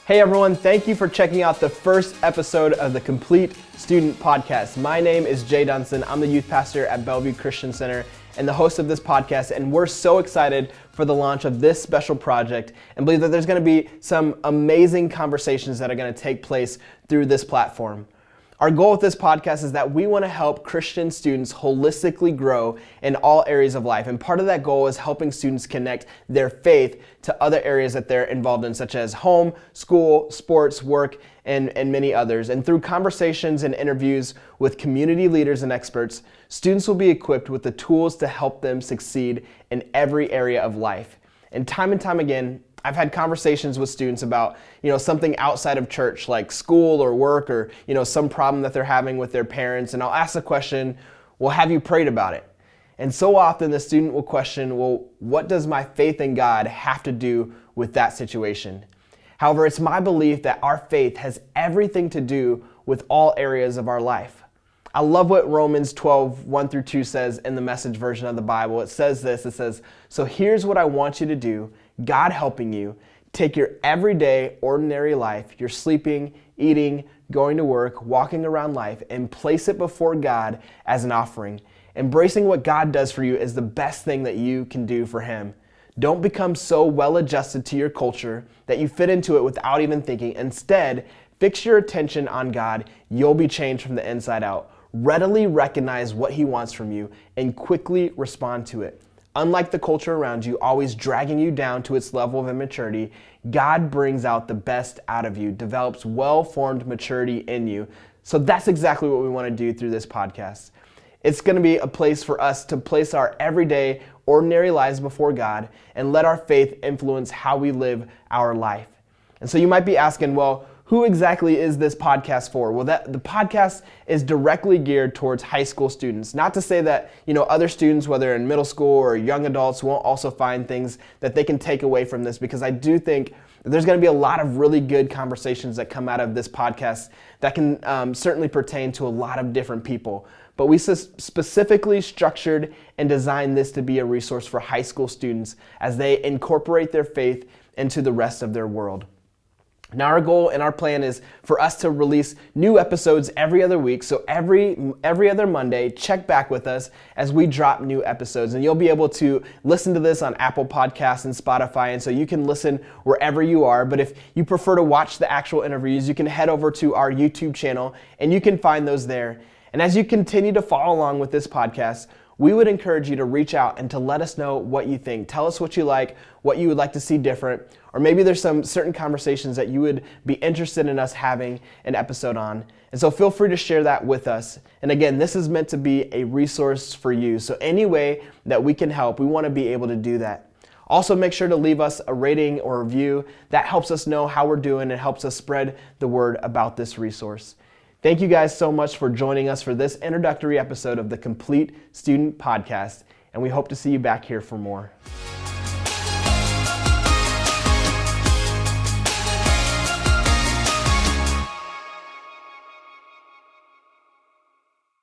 Hey everyone, thank you for checking out the first episode of the Complete Student Podcast. My name is Jay Dunson. I'm the youth pastor at Bellevue Christian Center and the host of this podcast, and we're so excited for the launch of this special project and believe that there's going to be some amazing conversations that are going to take place through this platform. Our goal with this podcast is that we want to help Christian students holistically grow in all areas of life. And part of that goal is helping students connect their faith to other areas that they're involved in, such as home, school, sports, work, and many others. And through conversations and interviews with community leaders and experts, students will be equipped with the tools to help them succeed in every area of life. And time again, I've had conversations with students about, something outside of church, like school or work or, some problem that they're having with their parents. And I'll ask the question, well, have you prayed about it? And so often the student will question, well, what does my faith in God have to do with that situation? However, it's my belief that our faith has everything to do with all areas of our life. I love what Romans 12, 1-2 says in the Message version of the Bible. It says this, so here's what I want you to do, God helping you. Take your everyday, ordinary life, your sleeping, eating, going to work, walking around life, and place it before God as an offering. Embracing what God does for you is the best thing that you can do for Him. Don't become so well adjusted to your culture that you fit into it without even thinking. Instead, fix your attention on God. You'll be changed from the inside out. Readily recognize what He wants from you and quickly respond to it. Unlike the culture around you, always dragging you down to its level of immaturity, God brings out the best out of you, develops well-formed maturity in you. So that's exactly what we want to do through this podcast. It's going to be a place for us to place our everyday, ordinary lives before God and let our faith influence how we live our life. And so you might be asking, well, who exactly is this podcast for? Well, the podcast is directly geared towards high school students. Not to say that, other students, whether in middle school or young adults, won't also find things that they can take away from this, because I do think that there's going to be a lot of really good conversations that come out of this podcast that can certainly pertain to a lot of different people. But we specifically structured and designed this to be a resource for high school students as they incorporate their faith into the rest of their world. Now our goal and our plan is for us to release new episodes every other week. So every other Monday, check back with us as we drop new episodes. And you'll be able to listen to this on Apple Podcasts and Spotify. And so you can listen wherever you are. But if you prefer to watch the actual interviews, you can head over to our YouTube channel and you can find those there. And as you continue to follow along with this podcast, we would encourage you to reach out and to let us know what you think. Tell us what you like, what you would like to see different, or maybe there's some certain conversations that you would be interested in us having an episode on. And so feel free to share that with us. And again, this is meant to be a resource for you. So any way that we can help, we want to be able to do that. Also, make sure to leave us a rating or review. That helps us know how we're doing and helps us spread the word about this resource. Thank you guys so much for joining us for this introductory episode of the Complete Student Podcast, and we hope to see you back here for more.